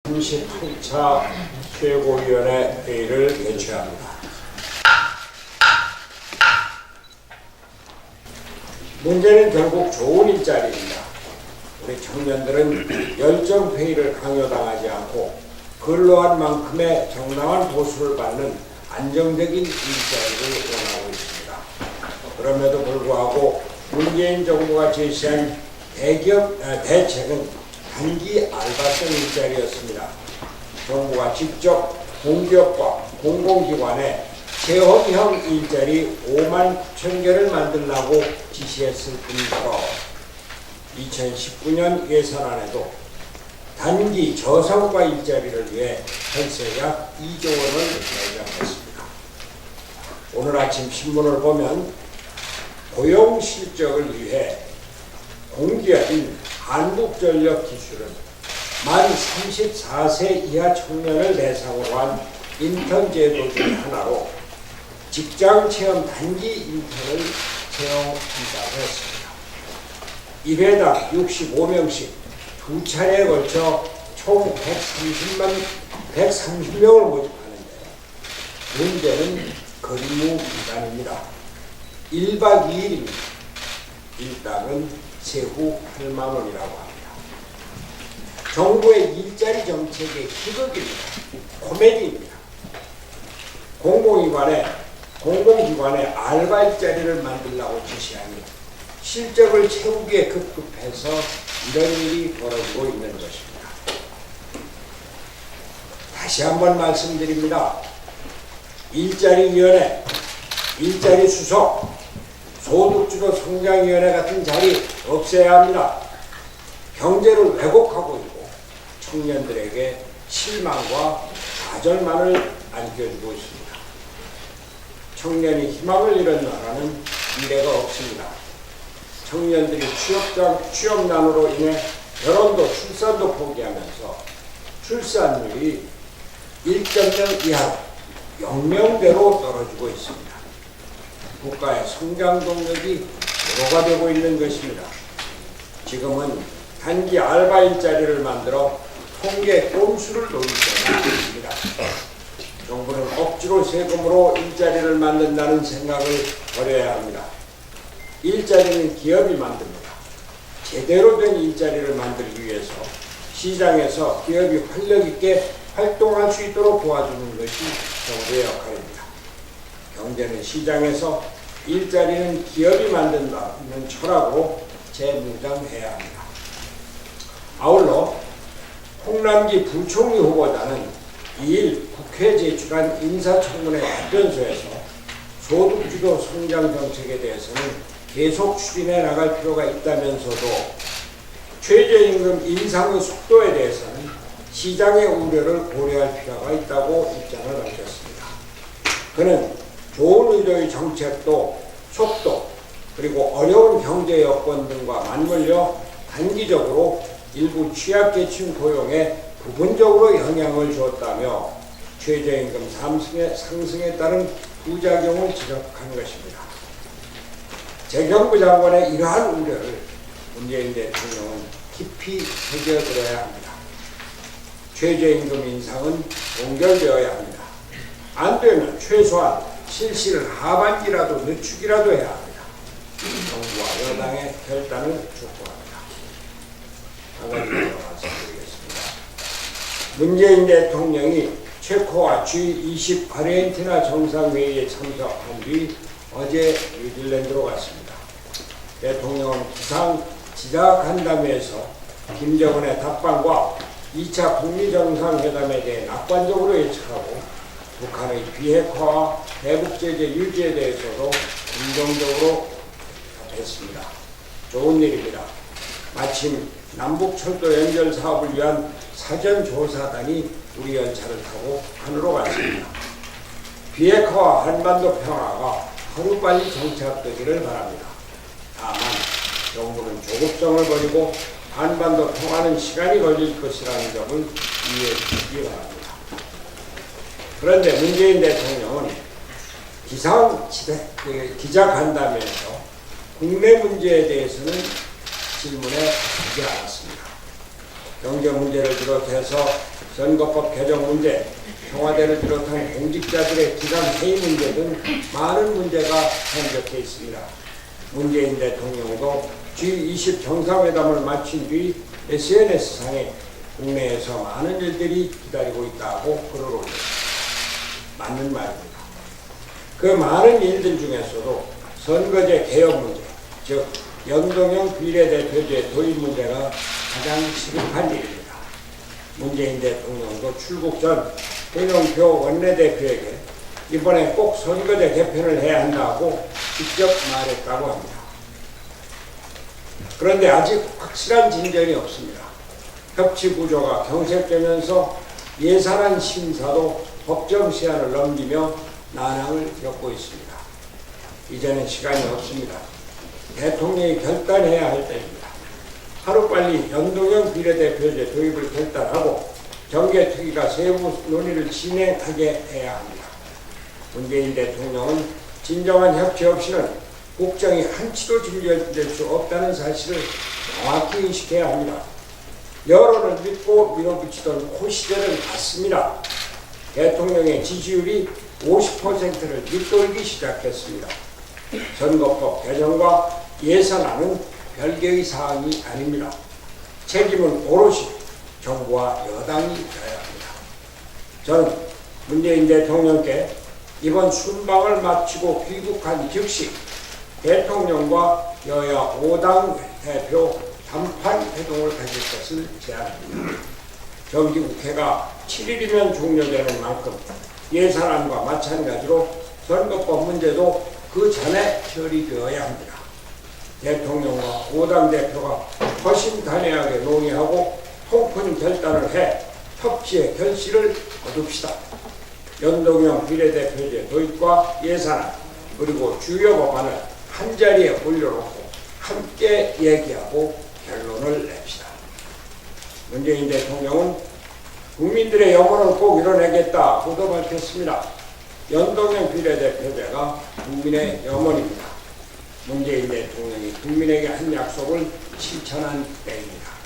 38차 최고위원회 회의를 개최합니다. 문제는 결국 좋은 일자리입니다. 우리 청년들은 열정회의를 강요당하지 않고 근로한 만큼의 정당한 보수를 받는 안정적인 일자리를 원하고 있습니다. 그럼에도 불구하고 문재인 정부가 제시한 대책은 단기 알바성 일자리였습니다. 정부가 직접 공기업과 공공기관에 체험형 일자리 5만 9천 개를 만들라고 지시했을 뿐더러 2019년 예산안에도 단기 저성과 일자리를 위해 전세 약 2조 원을 예정했습니다. 오늘 아침 신문을 보면 고용 실적을 위해 공기업인 한국전력기술은 만 34세 이하 청년을 대상으로 한 인턴 제도 중 하나로 직장 체험 단기 인턴을 채용한다고 했습니다. 1회당 65명씩 두 차례에 걸쳐 총 130명을 모집하는데 문제는 근무 기간입니다. 1박 2일입니다. 일당은 세후 8만 원이라고 합니다. 정부의 일자리 정책의 희극입니다. 코미디입니다. 공공기관에 알바 일자리를 만들라고 지시하니 실적을 채우기에 급급해서 이런 일이 벌어지고 있는 것입니다. 다시 한번 말씀드립니다. 일자리위원회, 일자리수석, 소득주도 성장위원회 같은 자리 없애야 합니다. 경제를 왜곡하고 있고 청년들에게 실망과 좌절만을 안겨주고 있습니다. 청년이 희망을 잃은 나라는 미래가 없습니다. 청년들이 취업난으로 인해 결혼도 출산도 포기하면서 출산율이 1.0 이하로 영명대로 떨어지고 있습니다. 국가의 성장 동력이 제로가 되고 있는 것입니다. 지금은 단기 알바 일자리를 만들어 통계 꼼수를 노릴 때가 아닙니다. 정부는 억지로 세금으로 일자리를 만든다는 생각을 버려야 합니다. 일자리는 기업이 만듭니다. 제대로 된 일자리를 만들기 위해서 시장에서 기업이 활력 있게 활동할 수 있도록 도와주는 것이 정부의 역할입니다. 경제는 시장에서, 일자리는 기업이 만든다는 철학으로 재무장해야 합니다. 아울러 홍남기 부총리 후보자는 2일 국회에 제출한 인사청문회 답변서에서 소득주도 성장 정책에 대해서는 계속 추진해 나갈 필요가 있다면서도 최저임금 인상의 속도에 대해서는 시장의 우려를 고려할 필요가 있다고 입장을 밝혔습니다. 그는 좋은 의도의 정책도 속도 그리고 어려운 경제 여건 등과 맞물려 단기적으로 일부 취약계층 고용에 부분적으로 영향을 주었다며 최저임금 상승에 따른 부작용을 지적한 것입니다. 재경부 장관의 이러한 우려를 문재인 대통령은 깊이 새겨들어야 합니다. 최저임금 인상은 동결되어야 합니다. 안 되면 최소한 실시를 하반기라도 늦추기라도 해야 합니다. 정부와 여당의 결단을 촉구합니다. 한 가지 더 말씀드리겠습니다. 문재인 대통령이 체코와 G20 아르헨티나 정상회의에 참석한 뒤 어제 뉴질랜드로 갔습니다. 대통령은 기상 지자간담회에서 김정은의 답방과 2차 북미 정상회담에 대해 낙관적으로 예측하고 북한의 비핵화와 대북제재 유지에 대해서도 긍정적으로 답했습니다. 좋은 일입니다. 마침 남북철도 연결 사업을 위한 사전조사단이 우리 열차를 타고 하늘로 갔습니다. 비핵화와 한반도 평화가 하루빨리 정착되기를 바랍니다. 다만 정부는 조급성을 버리고 한반도 평화는 시간이 걸릴 것이라는 점을 이해해 주시기 바랍니다. 그런데 문재인 대통령은 기자간담회에서 국내 문제에 대해서는 질문에 답하지 않았습니다. 경제 문제를 비롯해서 선거법 개정 문제, 청와대를 비롯한 공직자들의 기강 회의 문제 등 많은 문제가 산적해 있습니다. 문재인 대통령도 G20 정상회담을 마친 뒤 SNS상에 국내에서 많은 일들이 기다리고 있다고 글을 올렸습니다. 맞는 말입니다. 그 많은 일들 중에서도 선거제 개혁 문제, 즉 연동형 비례대표제 도입 문제가 가장 시급한 일입니다. 문재인 대통령도 출국 전 홍영표 원내대표에게 이번에 꼭 선거제 개편을 해야 한다고 직접 말했다고 합니다. 그런데 아직 확실한 진전이 없습니다. 협치 구조가 경색되면서 예산안 심사도 법정 시한을 넘기며 난항을 겪고 있습니다. 이제는 시간이 없습니다. 대통령이 결단해야 할 때입니다. 하루빨리 연동형 비례대표제 도입을 결단하고 정개특위가 세부 논의를 진행하게 해야 합니다. 문재인 대통령은 진정한 협치 없이는 국정이 한치도 진전될 수 없다는 사실을 정확히 인식해야 합니다. 여론을 믿고 밀어붙이던 그 시절은 갔습니다. 대통령의 지지율이 50%를 밑돌기 시작했습니다. 선거법 개정과 예산안은 별개의 사항이 아닙니다. 책임은 오롯이 정부와 여당이 져야 합니다. 저는 문재인 대통령께 이번 순방을 마치고 귀국한 즉시 대통령과 여야 5당 대표 단판 회동을 가질 것을 제안합니다. 정기국회가 7일이면 종료되는 만큼 예산안과 마찬가지로 선거법 문제도 그 전에 처리되어야 합니다. 대통령과 5당 대표가 허심탄회하게 논의하고 통큰 결단을 해 협치의 결실을 거둡시다. 연동형 비례대표제 도입과 예산안 그리고 주요 법안을 한자리에 올려놓고 함께 얘기하고 결론을 냅시다. 문재인 대통령은 국민들의 염원을 꼭 이뤄내겠다고도 밝혔습니다. 연동형 비례대표제가 국민의 염원입니다. 문재인 대통령이 국민에게 한 약속을 실천한 때입니다.